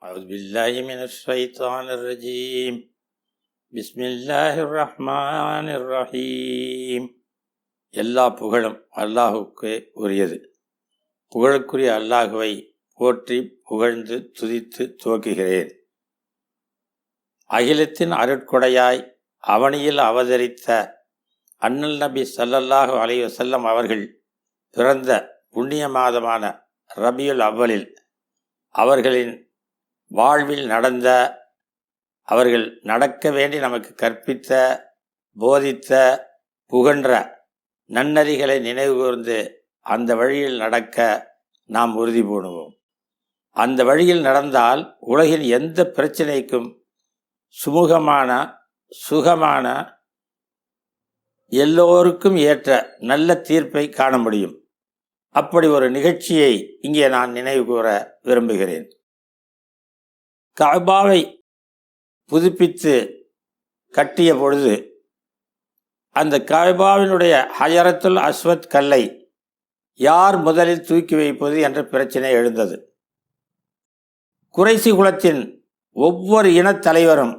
أعوذ بالله من الشيطان الرجيم بسم الله الرحمن الرحيم. எல்லா புகழும் அல்லாஹுக்கே உரியது. புகழுக்குரிய அல்லாஹுவை போற்றி புகழ்ந்து துதித்து துவக்குகிறேன். அகிலத்தின் அருட்கொடையாய் அவனியில் அவதரித்த அண்ணல் நபி ஸல்லல்லாஹு அலைஹி வஸல்லம் அவர்கள் பிறந்த புண்ணிய மாதமான ரபியுல் அவ்வலில் அவர்களின் வாழ்வில் நடந்த, அவர்கள் நடக்க வேண்டி நமக்கு கற்பித்த, போதித்த, புகன்ற நன்னறிகளை நினைவு கூர்ந்து அந்த வழியில் நடக்க நாம் உறுதி பூணுவோம். அந்த வழியில் நடந்தால் உலகின் எந்த பிரச்சனைக்கும் சுமூகமான, சுகமான, எல்லோருக்கும் ஏற்ற நல்ல தீர்ப்பை காண முடியும். அப்படி ஒரு நிகழ்ச்சியை இங்கே நான் நினைவு கூற விரும்புகிறேன். கஅபாவை புதுப்பித்து கட்டிய பொழுது அந்த கஅபாவினுடைய ஹஜரத்துல் அஸ்வத் கல்லை யார் முதலில் தூக்கி வைப்பது என்ற பிரச்சனை எழுந்தது. குறைசி குலத்தின் ஒவ்வொரு இனத்தலைவரும்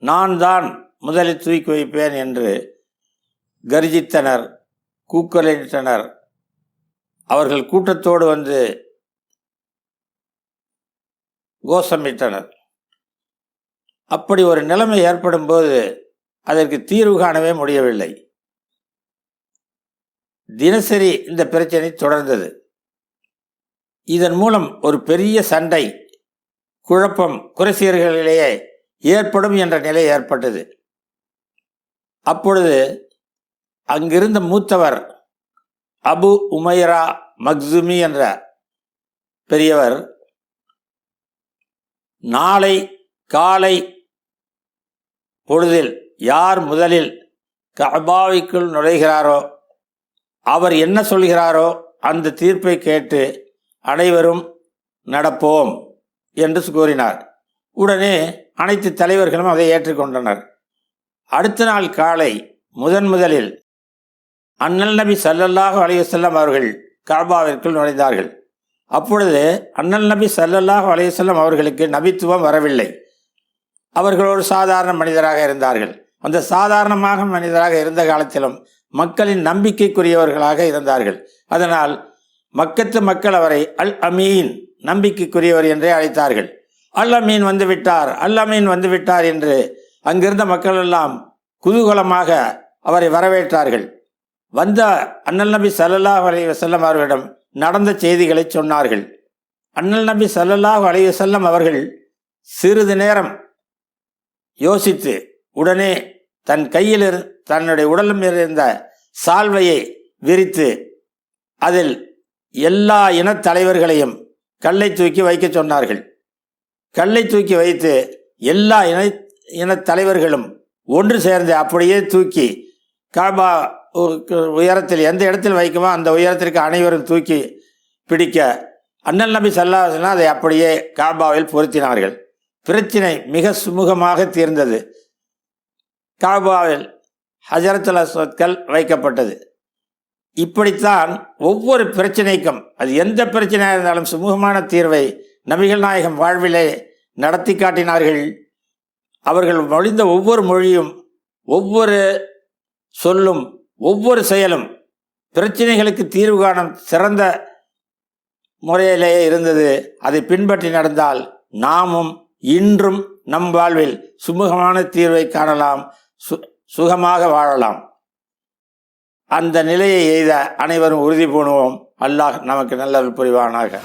நான் தான் முதலில் தூக்கி வைப்பேன் என்று கர்ஜித்தனர், கூக்குரலிட்டனர். அவர்கள் கூட்டத்தோடு வந்து கோஷமிட்டனர். அப்படி ஒரு நிலைமை ஏற்படும் போது அதற்கு தீர்வு காணவே முடியவில்லை. தினசரி இந்த பிரச்சனை தொடர்ந்தது. இதன் மூலம் ஒரு பெரிய சண்டை, குழப்பம் குறைசியர்களிலேயே ஏற்படும் என்ற நிலை ஏற்பட்டது. அப்பொழுது அங்கிருந்த மூத்தவர் அபு உமைரா மக்சுமி என்ற பெரியவர், நாளை காலை பொழுதில் யார் முதலில் கஅபாவிற்குள் நுழைகிறாரோ, அவர் என்ன சொல்கிறாரோ அந்த தீர்ப்பை கேட்டு அனைவரும் நடப்போம் என்று கூறினார். உடனே அனைத்து தலைவர்களும் அதை ஏற்றுக்கொண்டனர். அடுத்த நாள் காலை முதலில் அண்ணல் நபி ஸல்லல்லாஹு அலைஹி வஸல்லம் அவர்கள் கஅபாவிற்குள் நுழைந்தார்கள். அப்பொழுது அண்ணல் நபி ஸல்லல்லாஹு அலைஹி வஸல்லம் அவர்களுக்கு நபித்துவம் வரவில்லை. அவர்கள் ஒரு சாதாரண மனிதராக இருந்தார்கள். அந்த சாதாரணமாக மனிதராக இருந்த காலத்திலும் மக்களின் நம்பிக்கைக்குரியவர்களாக இருந்தார்கள். அதனால் மக்கத்து மக்கள் அவரை அல் அமீன், நம்பிக்கைக்குரியவர் என்றே அழைத்தார்கள். அல் அமீன் வந்து விட்டார், அல் அமீன் வந்து விட்டார் என்று அங்கிருந்த மக்கள் எல்லாம் குதூகலமாக அவரை வரவேற்றார்கள். வந்த அண்ணல் நபி ஸல்லல்லாஹு அலைஹி வஸல்லம் அவர்களிடம் நடந்த செய்திகளை சொன்னார்கள். அண்ணல் நபி ஸல்லல்லாஹு அலைஹி வஸல்லம் அவர்கள் சிறிது நேரம் யோசித்து உடனே தன் கையில் தன்னுடைய உடலும் இருந்த சால்வையை விரித்து அதில் எல்லா இனத்தலைவர்களையும் கல்லை தூக்கி வைக்க சொன்னார்கள். கல்லை தூக்கி வைத்து எல்லா இனத்தலைவர்களும் ஒன்று சேர்ந்து அப்படியே தூக்கி கஅபா உயரத்தில் எந்த இடத்தில் வைக்குமோ அந்த உயரத்திற்கு அனைவரும் தூக்கி பிடிக்க அண்ணல் நபி ஸல்லல்லாஹு அலைஹி வஸல்லம் அதை அப்படியே கஅபாவில் பொருத்தினார்கள். பிரச்சினை மிக சுமூகமாக தீர்ந்தது. கஅபாவில் ஹஜரத்துல் அஸ்வத் கல் வைக்கப்பட்டது. இப்படித்தான் ஒவ்வொரு பிரச்சனைக்கும், அது எந்த பிரச்சனையாக இருந்தாலும் சுமூகமான தீர்வை நபிகள் நாயகம் வாழ்விலே நடத்தி காட்டினார்கள். அவர்கள் மொழிந்த ஒவ்வொரு மொழியும், ஒவ்வொரு சொல்லும், ஒவ்வொரு செயலும் பிரச்சனைகளுக்கு தீர்வு காணும் சிறந்த முறையிலேயே இருந்தது. அதை பின்பற்றி நடந்தால் நாமும் இன்றும் நம் வாழ்வில் சுமூகமான தீர்வை காணலாம், சுகமாக வாழலாம். அந்த நிலையை எய்த அனைவரும் உறுதி பூணுவோம். அல்லாஹ் நமக்கு நல்ல புரிவானாக.